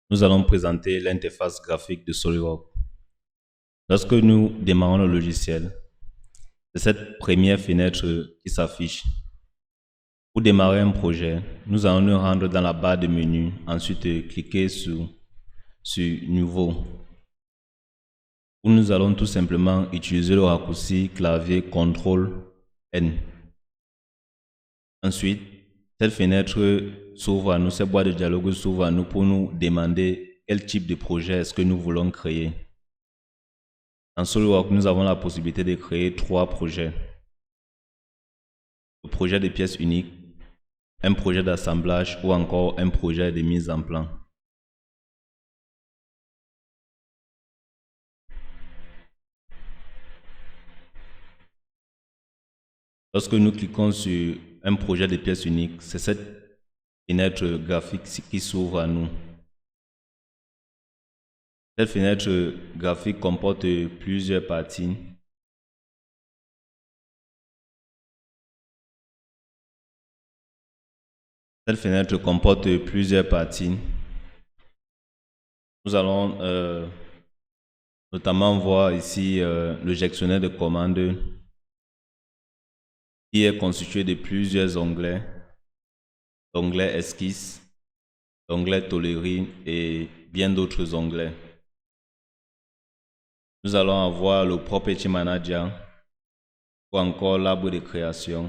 Nous allons présenter l'interface graphique de SolidWorks. Lorsque nous démarrons le logiciel, c'est cette première fenêtre qui s'affiche. Pour démarrer un projet, nous allons nous rendre dans la barre de menu, ensuite cliquer sur Nouveau. Où nous allons tout simplement utiliser le raccourci clavier CTRL-N. Ensuite, cette fenêtre s'ouvre à nous, cette boîte de dialogue s'ouvre à nous pour nous demander quel type de projet est-ce que nous voulons créer. Dans SolidWorks, nous avons la possibilité de créer 3 projets. Le projet de pièces uniques, un projet d'assemblage ou encore un projet de mise en plan. Lorsque nous cliquons sur un projet de pièces uniques, c'est cette fenêtre graphique qui s'ouvre à nous. Cette fenêtre graphique comporte plusieurs parties. Cette fenêtre comporte plusieurs parties. Nous allons notamment voir ici le gestionnaire de commandes qui est constitué de plusieurs onglets. L'onglet esquisse, l'onglet tolérine et bien d'autres onglets. Nous allons avoir le Property Manager ou encore l'arbre de création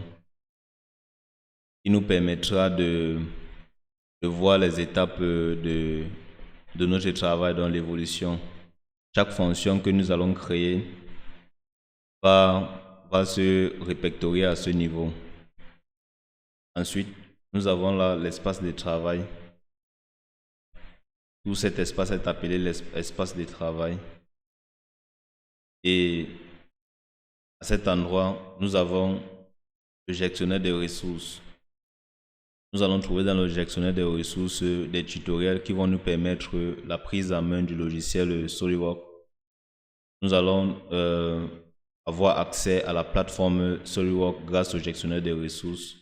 qui nous permettra de voir les étapes de notre travail dans l'évolution. Chaque fonction que nous allons créer va se répertorier à ce niveau. Ensuite, nous avons là l'espace de travail. Tout cet espace est appelé l'espace de travail. Et à cet endroit, nous avons le gestionnaire des ressources. Nous allons trouver dans le gestionnaire des ressources des tutoriels qui vont nous permettre la prise en main du logiciel SolidWorks. Nous allons avoir accès à la plateforme SolidWorks grâce au gestionnaire des ressources.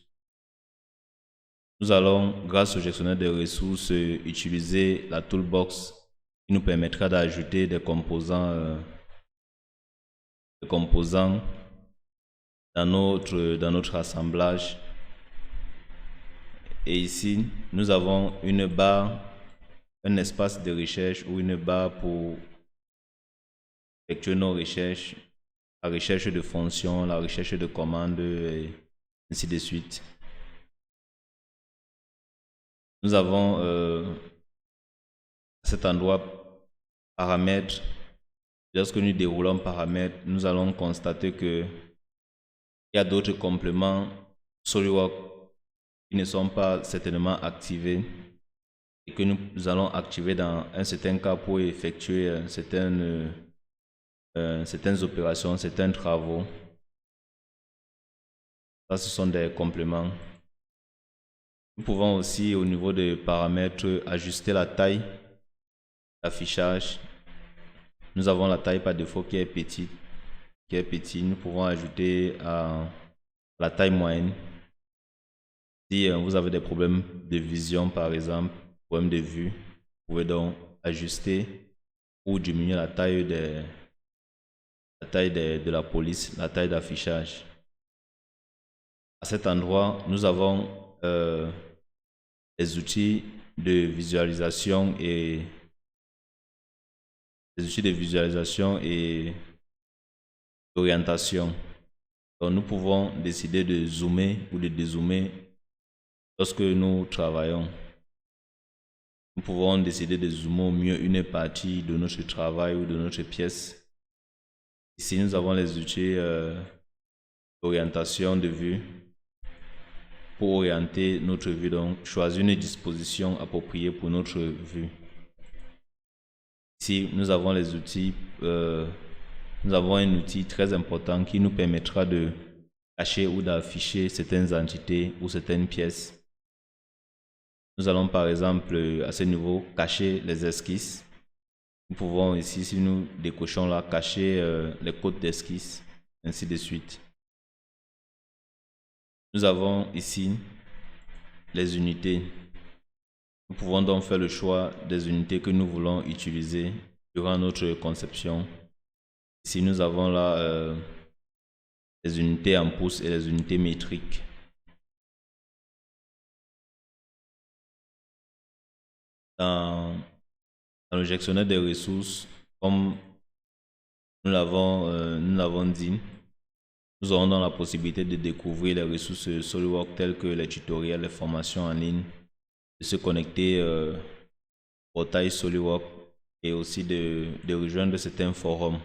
Nous allons, grâce au gestionnaire des ressources, utiliser la toolbox qui nous permettra d'ajouter des composants dans notre assemblage. Et ici, nous avons une barre, un espace de recherche ou une barre pour effectuer nos recherches, la recherche de fonctions, la recherche de commandes et ainsi de suite. Nous avons à cet endroit paramètres. Lorsque nous déroulons paramètres, nous allons constater qu'il y a d'autres compléments SolidWorks qui ne sont pas certainement activés et que nous allons activer dans un certain cas pour effectuer certaines opérations, certains travaux. Ça, ce sont des compléments. Nous pouvons aussi, au niveau des paramètres, ajuster la taille d'affichage. Nous avons la taille par défaut qui est petite. Nous pouvons ajouter à la taille moyenne. Si vous avez des problèmes de vision, par exemple, problèmes de vue, vous pouvez donc ajuster ou diminuer la taille de la police, la taille d'affichage. À cet endroit, nous avons les outils de visualisation et d'orientation. Donc, nous pouvons décider de zoomer ou de dézoomer lorsque nous travaillons. Nous pouvons décider de zoomer au mieux une partie de notre travail ou de notre pièce. Ici, nous avons les outils d'orientation de vue pour orienter notre vue, donc choisir une disposition appropriée pour notre vue. Ici, nous avons les outils, nous avons un outil très important qui nous permettra de cacher ou d'afficher certaines entités ou certaines pièces. Nous allons par exemple à ce niveau cacher les esquisses. Nous pouvons ici, si nous décochons là, cacher les codes d'esquisse, ainsi de suite. Nous avons ici les unités. Nous pouvons donc faire le choix des unités que nous voulons utiliser durant notre conception. Ici, nous avons là les unités en pouces et les unités métriques. Dans le gestionnaire des ressources, comme nous l'avons dit, nous aurons donc la possibilité de découvrir les ressources SolidWorks telles que les tutoriels, les formations en ligne, de se connecter au portail SolidWorks et aussi de rejoindre certains forums.